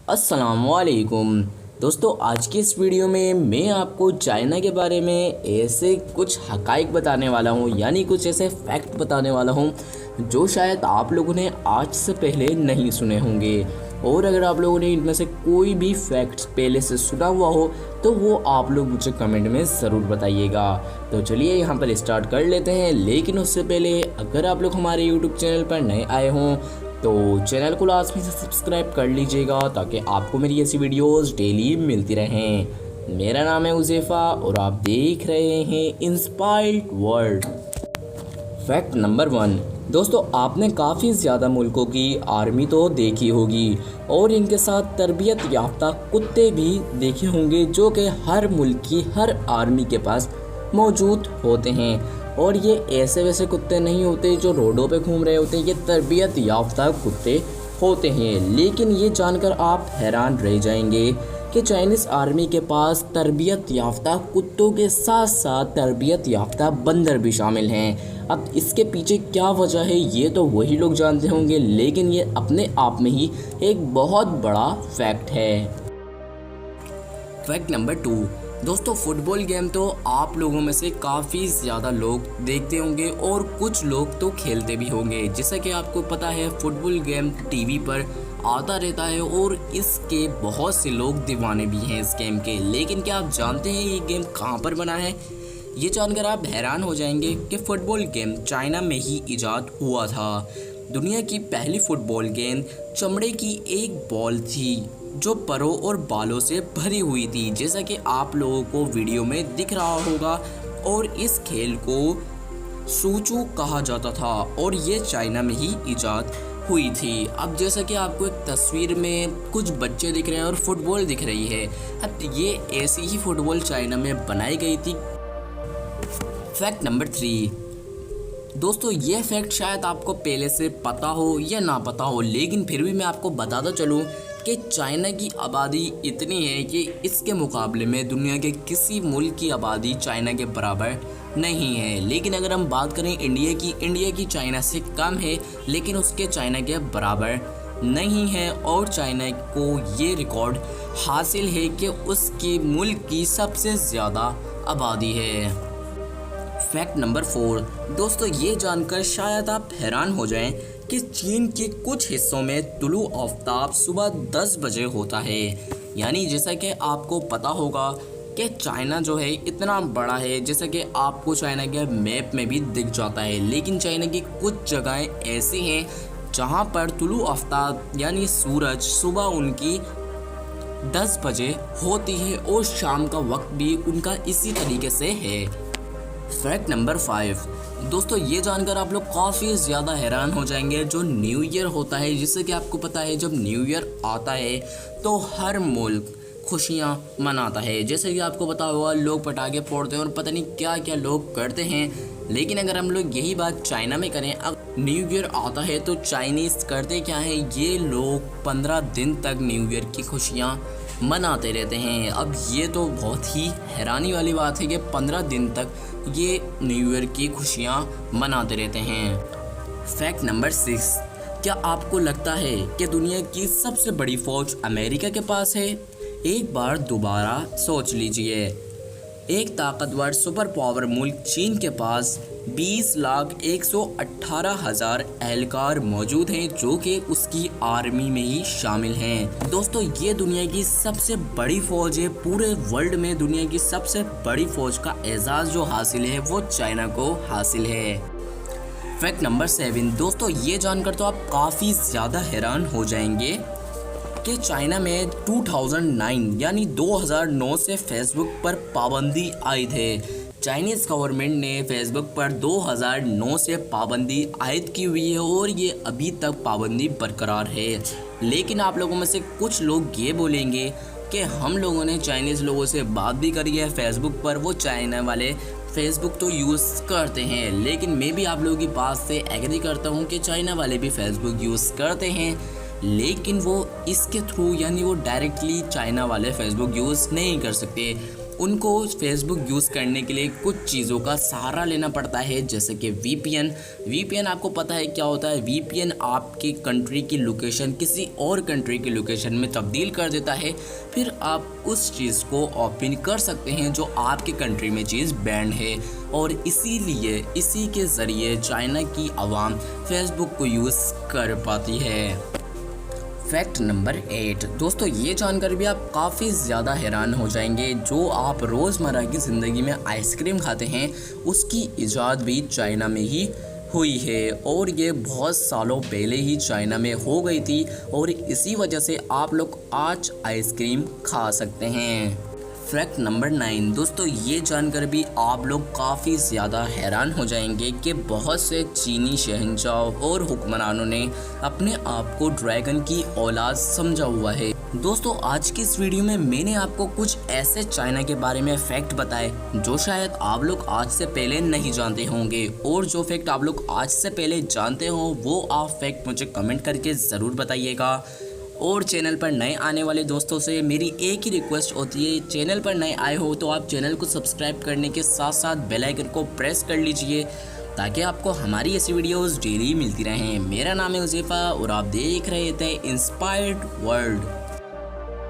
अस्सलामुअलैकुम दोस्तों, आज की इस वीडियो में मैं आपको चाइना के बारे में ऐसे कुछ हकाइक बताने वाला हूँ, यानी कुछ ऐसे फैक्ट बताने वाला हूँ जो शायद आप लोगों ने आज से पहले नहीं सुने होंगे। और अगर आप लोगों ने इनमें से कोई भी फैक्ट्स पहले से सुना हुआ हो तो वो आप लोग मुझे कमेंट में ज़रूर बताइएगा। तो चलिए यहाँ पर स्टार्ट कर लेते हैं, लेकिन उससे पहले अगर आप लोग हमारे यूट्यूब चैनल पर नए आए हों तो चैनल को लाजमी से सब्सक्राइब कर लीजिएगा ताकि आपको मेरी ऐसी वीडियोस डेली मिलती रहें। मेरा नाम है उज़ैफ़ा और आप देख रहे हैं इंस्पायर्ड वर्ल्ड। फैक्ट नंबर 1 दोस्तों, आपने काफ़ी ज़्यादा मुल्कों की आर्मी तो देखी होगी और इनके साथ तरबियत याफ्ता कुत्ते भी देखे होंगे जो कि हर मुल्क की हर आर्मी के पास मौजूद होते हैं। और ये ऐसे वैसे कुत्ते नहीं होते जो रोडों पे घूम रहे होते हैं, ये तरबियत याफ्ता कुत्ते होते हैं। लेकिन ये जानकर आप हैरान रह जाएंगे कि चाइनीज़ आर्मी के पास तरबियत याफ्ता कुत्तों के साथ साथ तरबियत याफ्ता बंदर भी शामिल हैं। अब इसके पीछे क्या वजह है ये तो वही लोग जानते होंगे, लेकिन ये अपने आप में ही एक बहुत बड़ा फैक्ट है। फैक्ट नंबर 2 दोस्तों, फुटबॉल गेम तो आप लोगों में से काफ़ी ज़्यादा लोग देखते होंगे और कुछ लोग तो खेलते भी होंगे। जैसा कि आपको पता है फुटबॉल गेम टीवी पर आता रहता है और इसके बहुत से लोग दीवाने भी हैं इस गेम के। लेकिन क्या आप जानते हैं ये गेम कहाँ पर बना है? ये जानकर आप हैरान हो जाएंगे कि फ़ुटबॉल गेम चाइना में ही ईजाद हुआ था। दुनिया की पहली फुटबॉल गेंद चमड़े की एक बॉल थी जो परों और बालों से भरी हुई थी, जैसा कि आप लोगों को वीडियो में दिख रहा होगा। और इस खेल को सूचू कहा जाता था और ये चाइना में ही ईजाद हुई थी। अब जैसा कि आपको एक तस्वीर में कुछ बच्चे दिख रहे हैं और फुटबॉल दिख रही है, अब ये ऐसी ही फुटबॉल चाइना में बनाई गई थी। फैक्ट नंबर 3 दोस्तों, ये फैक्ट शायद आपको पहले से पता हो या ना पता हो, लेकिन फिर भी मैं आपको बताता चलूँ कि चाइना की आबादी इतनी है कि इसके मुकाबले में दुनिया के किसी मुल्क की आबादी चाइना के बराबर नहीं है। लेकिन अगर हम बात करें इंडिया की चाइना से कम है, लेकिन उसके चाइना के बराबर नहीं है। और चाइना को ये रिकॉर्ड हासिल है कि उसके मुल्क की सबसे ज़्यादा आबादी है। फैक्ट नंबर 4 दोस्तों, ये जानकर शायद आप हैरान हो जाएं कि चीन के कुछ हिस्सों में तुलू आफ्ताब सुबह 10 बजे होता है। यानी जैसा कि आपको पता होगा कि चाइना जो है इतना बड़ा है, जैसा कि आपको चाइना के मैप में भी दिख जाता है। लेकिन चाइना की कुछ जगहें ऐसी हैं जहां पर तुलू आफ्ताब यानी सूरज सुबह उनकी 10 बजे होती है और शाम का वक्त भी उनका इसी तरीके से है। फैक्ट नंबर 5 दोस्तों, ये जानकर आप लोग काफ़ी ज़्यादा हैरान हो जाएंगे। जो न्यू ईयर होता है, जिससे कि आपको पता है जब न्यू ईयर आता है तो हर मुल्क खुशियाँ मनाता है। जैसे कि आपको पता होगा लोग पटाखे फोड़ते हैं और पता नहीं क्या क्या लोग करते हैं। लेकिन अगर हम लोग यही बात चाइना में करें, अब न्यू ईयर आता है तो चाइनीज़ करते क्या है, ये लोग 15 दिन तक न्यू ईयर की खुशियाँ मनाते रहते हैं। अब ये तो बहुत ही हैरानी वाली बात है कि 15 दिन तक ये न्यू ईयर की खुशियाँ मनाते रहते हैं। फैक्ट नंबर 6 क्या आपको लगता है कि दुनिया की सबसे बड़ी फौज अमेरिका के पास है? एक बार दोबारा सोच लीजिए। एक ताकतवर सुपर पावर मुल्क चीन के पास 20,118,000 एहलकार मौजूद हैं जो कि उसकी आर्मी में ही शामिल हैं। दोस्तों, ये दुनिया की सबसे बड़ी फौज है। पूरे वर्ल्ड में दुनिया की सबसे बड़ी फौज का एजाज़ जो हासिल है वो चाइना को हासिल है। फैक्ट नंबर 7 दोस्तों, ये जानकर तो आप काफ़ी ज़्यादा हैरान हो जाएंगे कि चाइना में 2009 यानी 2009 से फेसबुक पर पाबंदी आई थी। चाइनीज़ गवर्नमेंट ने फेसबुक पर 2009 से पाबंदी आयद की हुई है और ये अभी तक पाबंदी बरकरार है। लेकिन आप लोगों में से कुछ लोग ये बोलेंगे कि हम लोगों ने चाइनीज़ लोगों से बात भी करी है फेसबुक पर, वो चाइना वाले फेसबुक तो यूज़ करते हैं। लेकिन मैं भी आप लोगों की बात से एग्री करता हूँ कि चाइना वाले भी फेसबुक यूज़ करते हैं, लेकिन वो इसके थ्रू यानी वो डायरेक्टली चाइना वाले फेसबुक यूज़ नहीं कर सकते। उनको फेसबुक यूज़ करने के लिए कुछ चीज़ों का सहारा लेना पड़ता है, जैसे कि वीपीएन आपको पता है क्या होता है। वीपीएन आपकी कंट्री की लोकेशन किसी और कंट्री की लोकेशन में तब्दील कर देता है, फिर आप उस चीज़ को ओपन कर सकते हैं जो आपकी कंट्री में चीज़ बैंड है। और इसीलिए इसी के ज़रिए चाइना की आवाम फेसबुक को यूज़ कर पाती है। फैक्ट नंबर 8 दोस्तों, ये जानकर भी आप काफ़ी ज़्यादा हैरान हो जाएंगे। जो आप रोज़मर्रा की ज़िंदगी में आइसक्रीम खाते हैं उसकी इजाद भी चाइना में ही हुई है, और ये बहुत सालों पहले ही चाइना में हो गई थी, और इसी वजह से आप लोग आज आइसक्रीम खा सकते हैं। फैक्ट नंबर 9 दोस्तों, ये जानकर भी आप लोग काफ़ी ज़्यादा हैरान हो जाएंगे कि बहुत से चीनी शहंशाह और हुक्मरानों ने अपने आप को ड्रैगन की औलाद समझा हुआ है। दोस्तों, आज की इस वीडियो में मैंने आपको कुछ ऐसे चाइना के बारे में फैक्ट बताए जो शायद आप लोग आज से पहले नहीं जानते होंगे, और जो फैक्ट आप लोग आज से पहले जानते हो वो आप फैक्ट मुझे कमेंट करके ज़रूर बताइएगा। और चैनल पर नए आने वाले दोस्तों से मेरी एक ही रिक्वेस्ट होती है, चैनल पर नए आए हो तो आप चैनल को सब्सक्राइब करने के साथ साथ बेल आइकन को प्रेस कर लीजिए, ताकि आपको हमारी ऐसी वीडियोस डेली मिलती रहें। मेरा नाम है हुज़ैफ़ा और आप देख रहे थे इंस्पायर्ड वर्ल्ड।